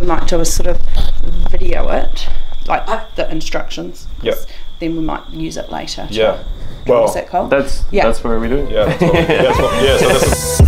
we might do is sort of video it, like the instructions. Yep. Then we might use it later. Yeah. Well, is that cool? That's where we do it. Yeah. That's what, yeah. So this is.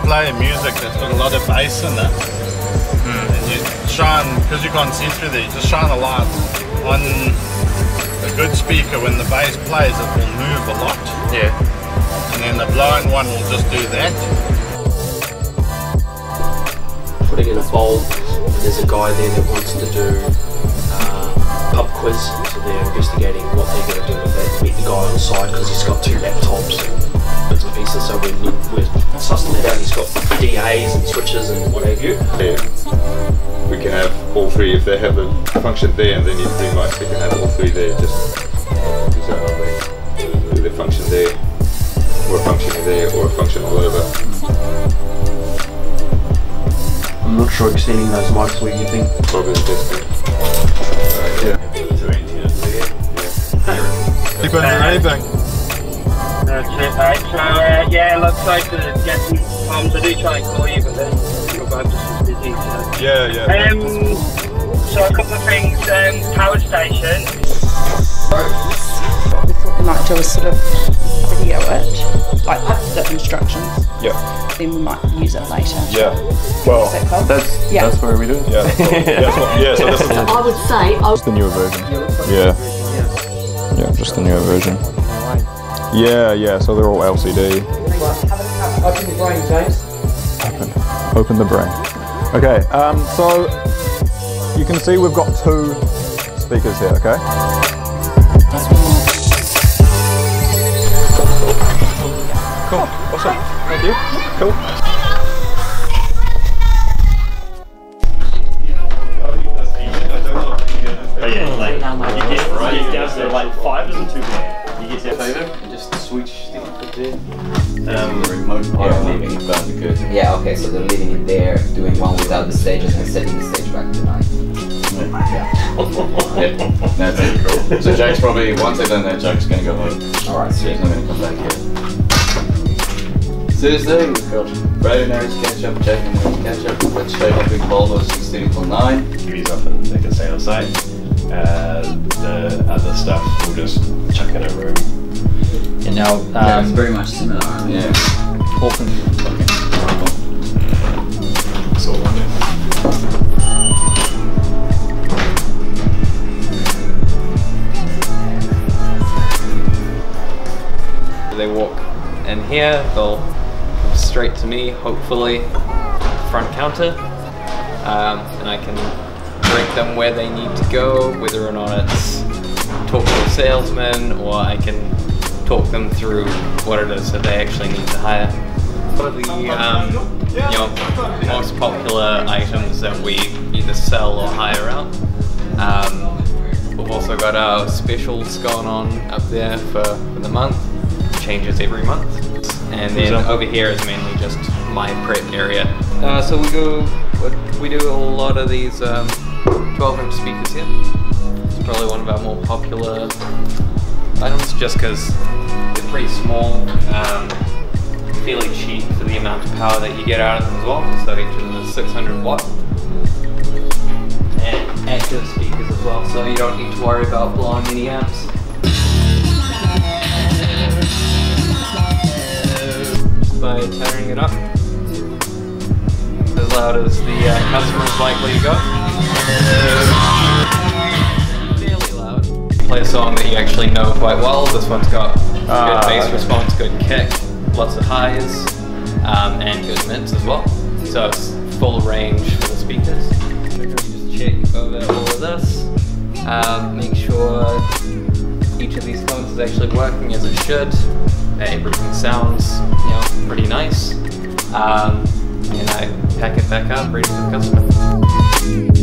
Play music that's got a lot of bass in it, and you shine, because you can't see through there, you just shine a light on a good speaker. When the bass plays, it will move a lot. Yeah. And then the blind one will just do that. Putting in a bowl, and there's a guy there that wants to do pub quiz, so they're investigating what they're going to do with that. Meet the guy on the side because he's got 2 laptops and bits and pieces, so we're sussing that out. He's got DAs and switches and what have you. Yeah. We can have all 3 if they have the function there, and then you pretty much they can have all 3 there. Just do the function there, or a function there, or a function all over. I'm not sure extending those mics where you think. Probably the best thing. Yeah. Keep on anything. That's it, mate. So, yeah, looks like to get some comms. I do try and call you, but then you're both just as busy. So. Yeah. So, a couple of things. Power station. What we might do is sort of video it, like the instructions. Yeah. Then we might use it later. Yeah. Well, is that cool? That's where we do it. yeah. So this is. I would say Just the newer version. Yeah. Yeah, just the newer version. Yeah, so they're all LCD. Open the brain, James. Open the brain. Okay, so you can see we've got 2 speakers here, okay? Cool, awesome, thank you, cool. Like 5 isn't too bad. You get that favor and just switch the input there. Remote leaving it down the good. Yeah, okay, so they're leaving it there, doing one without the stages and setting the stage back to 9. Yeah. That's it. Cool. So Jack's probably, once they've done that, Jack's going to go home. Alright, So he's not going to come back here. Thursday, we've got Brad and Eric's catch up, Jack and Eric's catch up. We've got straight up Big Volvo 6:30 till 9. He's up and they can stay on site. The other stuff we'll just chuck in a room. You know, it's very much similar. Yeah. Awesome. It's all one day. They walk in here, they'll come straight to me, hopefully front counter, and I can direct them where they need to go, whether or not it's talk to a salesman, or I can talk them through what it is that they actually need to hire. One of the most popular items that we either sell or hire out. We've also got our specials going on up there for the month. Changes every month. And then over here is mainly just my prep area. So we do a lot of these 12-inch speakers here. It's probably one of our more popular items just because they're pretty small, fairly cheap for the amount of power that you get out of them as well. So each of them is 600 watt. active speakers as well, so you don't need to worry about blowing any amps. By turning it up as loud as the customer is likely to go. Fairly loud. Play a song that you actually know quite well. This one's got good bass response, good kick, lots of highs, and good mids as well. So it's full range for the speakers. Just check over all of this. Make sure each of these tones is actually working as it should. Everything sounds, you know, pretty nice. And I pack it back up, ready for the customer.